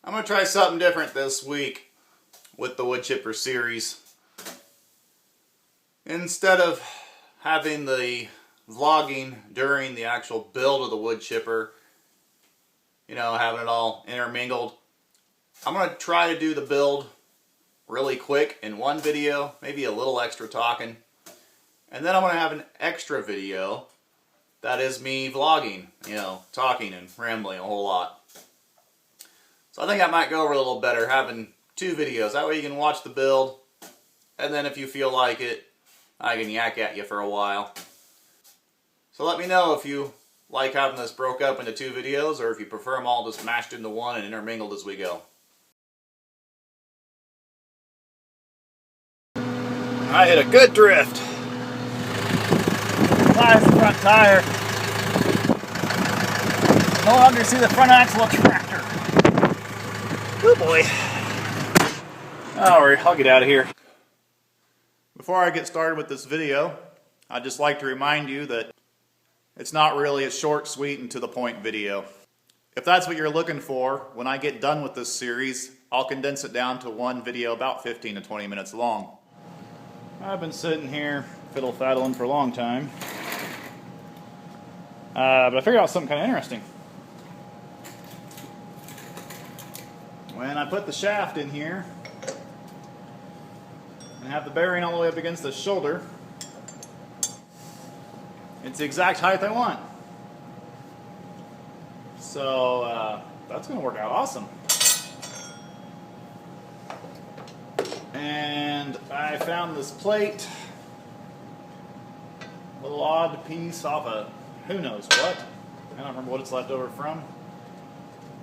I'm going to try something different this week with the wood chipper series. Instead of having the vlogging during the actual build of the wood chipper, you know, having it all intermingled, I'm going to try to do the build really quick in one video, maybe a little extra talking. And then I'm going to have an extra video that is me vlogging, you know, talking and rambling a whole lot. So I think that might go over a little better, having two videos. That way you can watch the build, and then if you feel like it, I can yak at you for a while. So let me know if you like having this broke up into two videos, or if you prefer them all just mashed into one and intermingled as we go. I hit a good drift. Flies the front tire. No longer see the front axle of the tractor. Oh boy. Alright, I'll get out of here. Before I get started with this video, I'd just like to remind you that it's not really a short, sweet, and to the point video. If that's what you're looking for, when I get done with this series, I'll condense it down to one video about 15 to 20 minutes long. I've been sitting here fiddle-faddling for a long time. But I figured out something kind of interesting. When I put the shaft in here and have the bearing all the way up against the shoulder, it's the exact height I want. So that's going to work out awesome. And I found this plate, a little odd piece off of who knows what. I don't remember what it's left over from.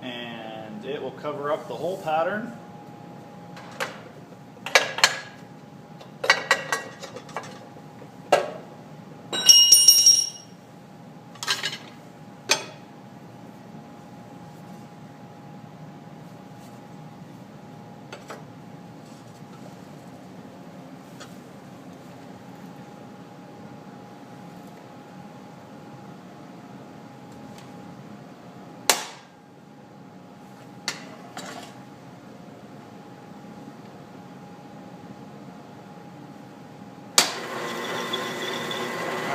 And it will cover up the whole pattern.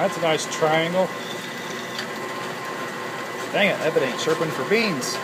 That's a nice triangle. Dang it, that bit ain't sharpened for beans.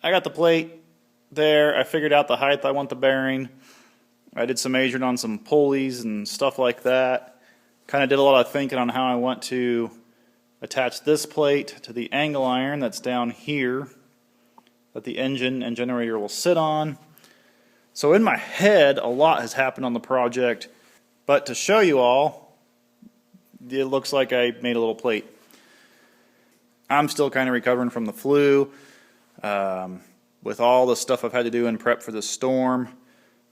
I got the plate there. I figured out the height I want the bearing. I did some measuring on some pulleys and stuff like that. Kind of did a lot of thinking on how I want to attach this plate to the angle iron that's down here that the engine and generator will sit on. So in my head, a lot has happened on the project, but to show you all, it looks like I made a little plate. I'm still kind of recovering from the flu. With all the stuff I've had to do in prep for this storm,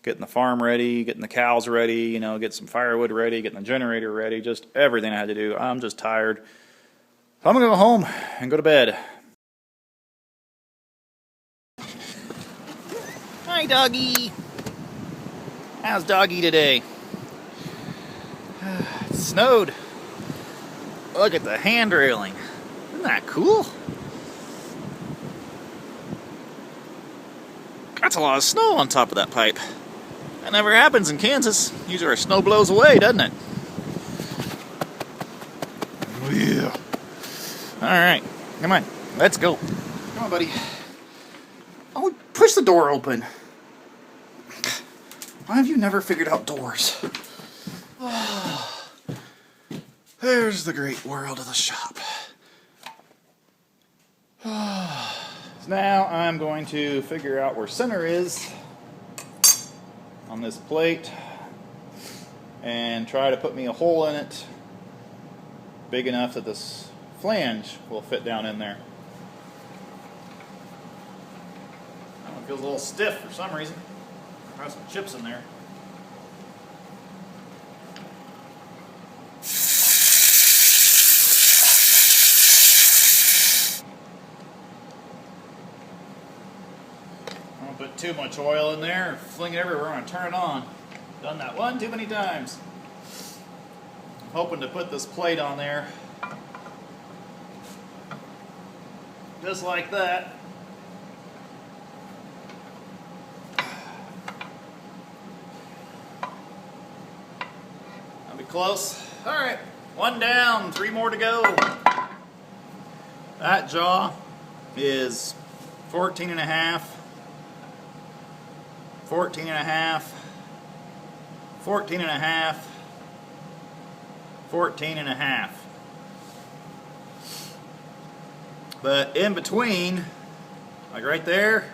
getting the farm ready, getting the cows ready, you know, get some firewood ready, getting the generator ready, just everything I had to do. I'm just tired. So I'm going to go home and go to bed. Hi, doggy. How's doggy today? It snowed. Look at the hand railing. Isn't that cool? That's a lot of snow on top of that pipe. That never happens in Kansas. Usually our snow blows away, doesn't it? Yeah. Alright, come on. Let's go. Come on, buddy. Oh, push the door open. Why have you never figured out doors? Oh, there's the great world of the shop. Oh. So now I'm going to figure out where center is on this plate and try to put me a hole in it big enough that this flange will fit down in there. That one feels a little stiff for some reason. There's some chips in there. I don't put too much oil in there, fling it everywhere and turn it on. Done that one too many times. I'm hoping to put this plate on there just like that. That'll be close. All right, one down, 3 more to go. That jaw is 14 and a half. 14 and a half, 14 and a half, 14 and a half. But in between, like right there,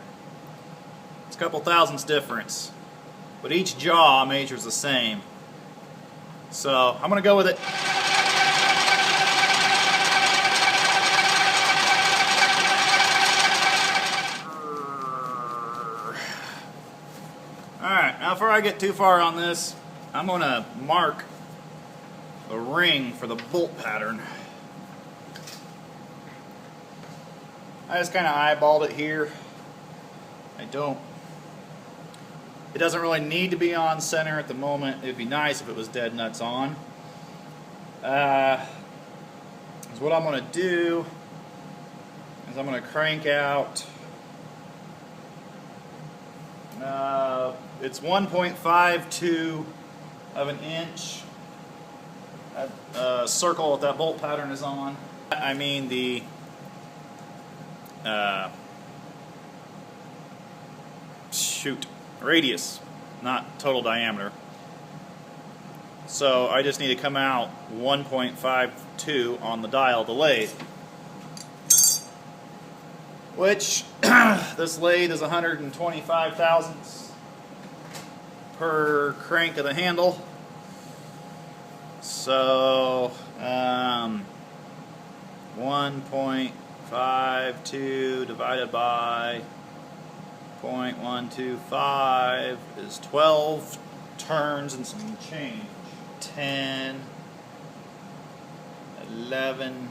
it's a couple thousandths difference. But each jaw measures the same. So I'm going to go with it. Alright, now before I get too far on this, I'm going to mark the ring for the bolt pattern. I just kind of eyeballed it here. It doesn't really need to be on center at the moment. It'd be nice if it was dead nuts on. So what I'm going to do is I'm going to crank out it's 1.52 of an inch circle that bolt pattern is on. I mean the radius, not total diameter. So I just need to come out 1.52 on the dial of the lathe, which this lathe is 125 thousandths per crank of the handle. So 1.52 divided by 0.125 is 12 turns and some change. 10, 11,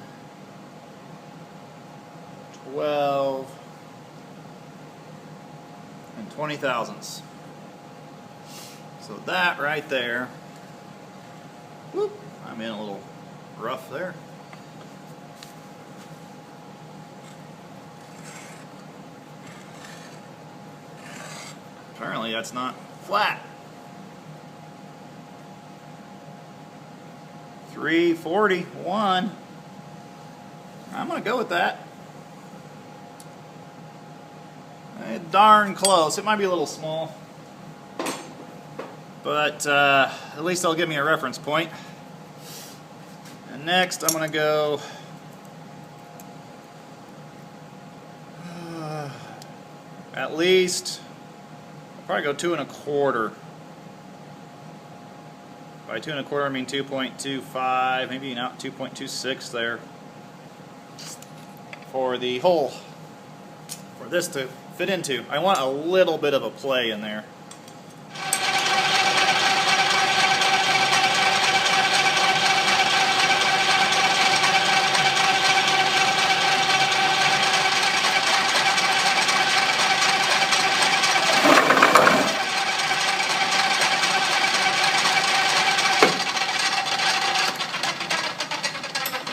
12, and 20 thousandths. So that right there, whoop, I'm in a little rough there. Apparently that's not flat. 341. I'm going to go with that. Darn close. It might be a little small, but at least they'll give me a reference point. And next I'm going to go at least, I'll probably go 2 1/4. By 2 1/4 I mean 2.25, maybe not 2.26 there, for the hole for this to fit into. I want a little bit of a play in there.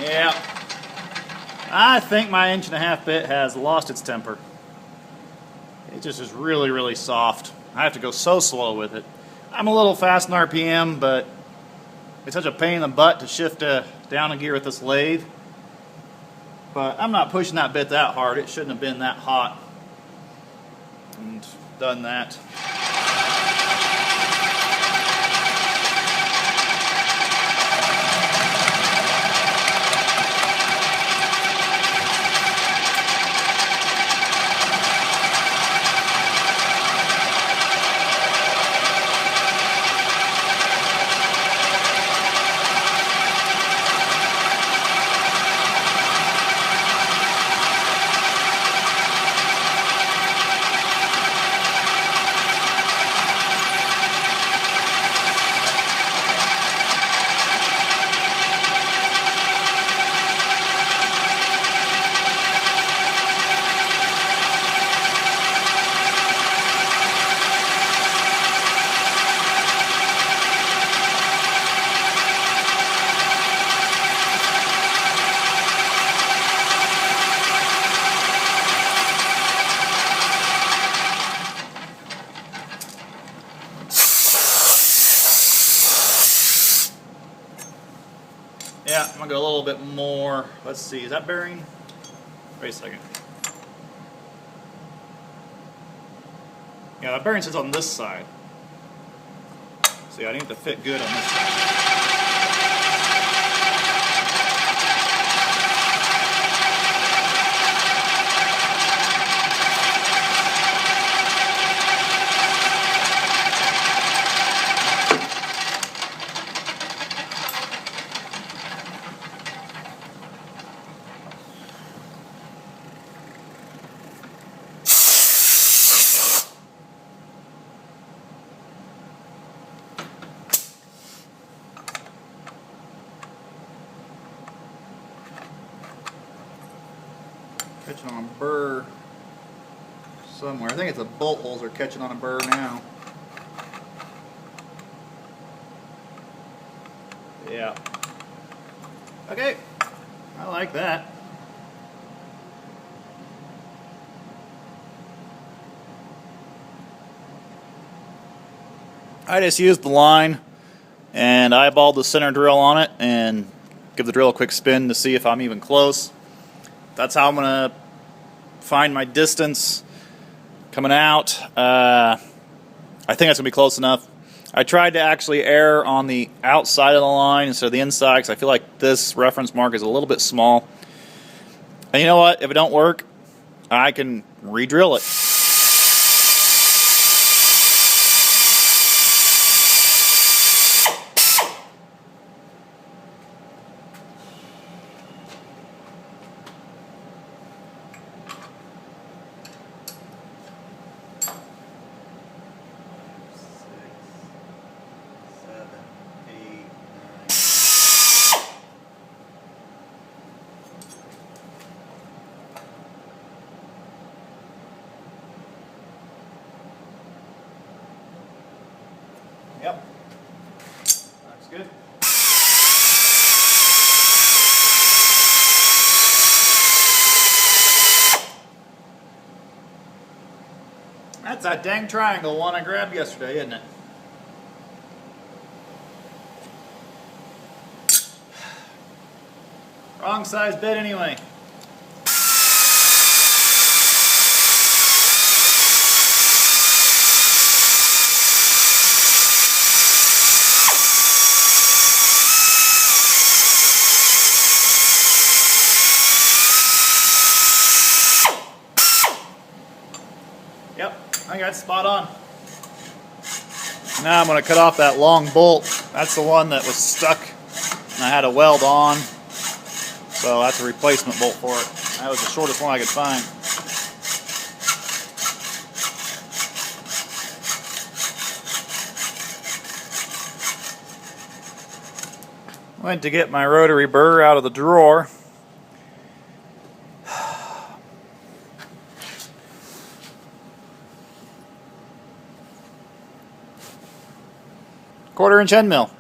Yeah, I think my 1.5 bit has lost its temper. It just is really, really soft. I have to go so slow with it. I'm a little fast in RPM, but it's such a pain in the butt to shift down a gear with this lathe. But I'm not pushing that bit that hard. It shouldn't have been that hot. And done that. Yeah, I'm gonna go a little bit more. Let's see, is that bearing? Wait a second. Yeah, that bearing sits on this side. See, I need it to fit good on this side. Catching on a burr somewhere. I think it's the bolt holes are catching on a burr now. Yeah. Okay. I like that. I just used the line and eyeballed the center drill on it and give the drill a quick spin to see if I'm even close. That's how I'm going to find my distance coming out. I think that's going to be close enough. I tried to actually err on the outside of the line instead of the inside because I feel like this reference mark is a little bit small. And you know what? If it don't work, I can re-drill it. Yep. That's good. That's that dang triangle one I grabbed yesterday, isn't it? Wrong size bit anyway. Yep, I think that's spot on. Now I'm going to cut off that long bolt. That's the one that was stuck and I had to weld on. So that's a replacement bolt for it. That was the shortest one I could find. Went to get my rotary burr out of the drawer. Quarter-inch end mill.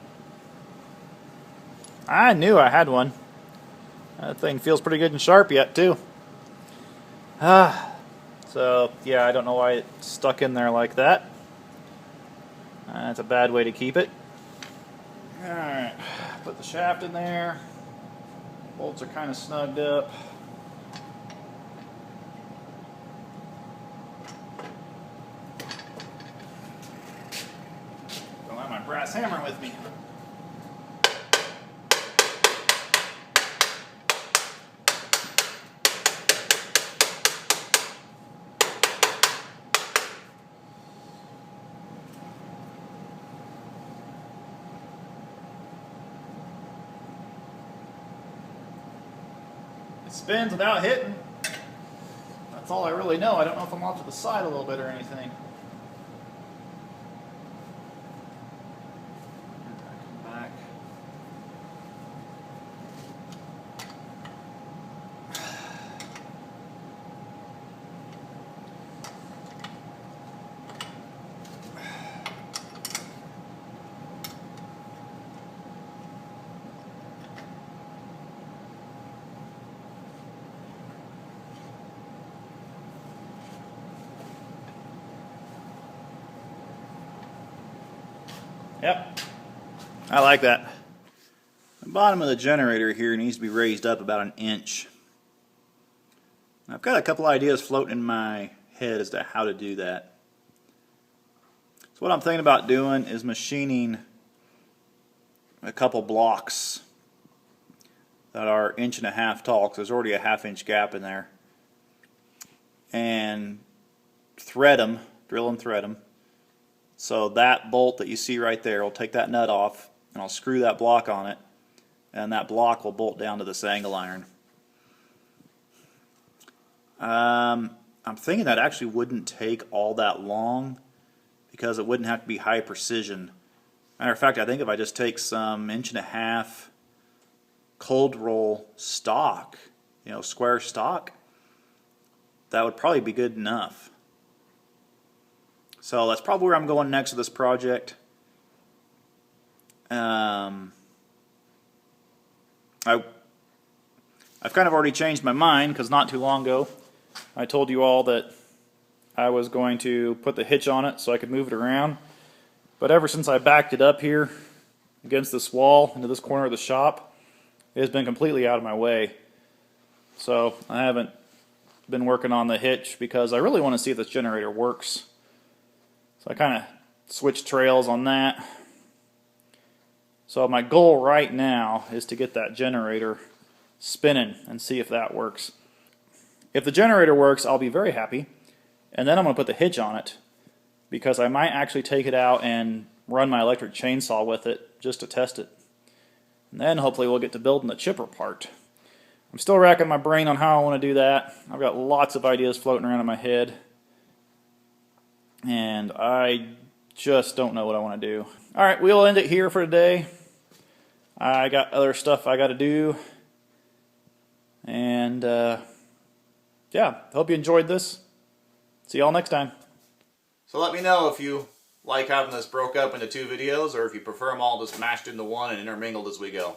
I knew I had one. That thing feels pretty good and sharp yet too. So yeah, I don't know why it's stuck in there like that. That's a bad way to keep it. Alright, put the shaft in there. Bolts are kind of snugged up. Don't have my brass hammer with me. It spins without hitting. That's all I really know. I don't know if I'm off to the side a little bit or anything. Come back. Yep, I like that. The bottom of the generator here needs to be raised up about 1 inch. I've got a couple ideas floating in my head as to how to do that. So what I'm thinking about doing is machining a couple blocks that are 1.5 inches tall, because there's already a 1/2 inch gap in there, and thread them, drill and thread them. So that bolt that you see right there, I'll take that nut off and I'll screw that block on it, and that block will bolt down to this angle iron. I'm thinking that actually wouldn't take all that long because it wouldn't have to be high precision. Matter of fact, I think if I just take some 1.5 inch cold roll stock, square stock, that would probably be good enough. So that's probably where I'm going next with this project. I've kind of already changed my mind, because not too long ago I told you all that I was going to put the hitch on it so I could move it around. But ever since I backed it up here against this wall into this corner of the shop, it has been completely out of my way. So I haven't been working on the hitch because I really want to see if this generator works. So I kind of switched trails on that. So my goal right now is to get that generator spinning and see if that works. If the generator works, I'll be very happy. And then I'm going to put the hitch on it, because I might actually take it out and run my electric chainsaw with it just to test it. And then hopefully we'll get to building the chipper part. I'm still racking my brain on how I want to do that. I've got lots of ideas floating around in my head, and I just don't know what I want to do. Alright, we'll end it here for today. I got other stuff I got to do. And yeah, hope you enjoyed this. See y'all next time. So let me know if you like having this broke up into 2 videos, or if you prefer them all just mashed into one and intermingled as we go.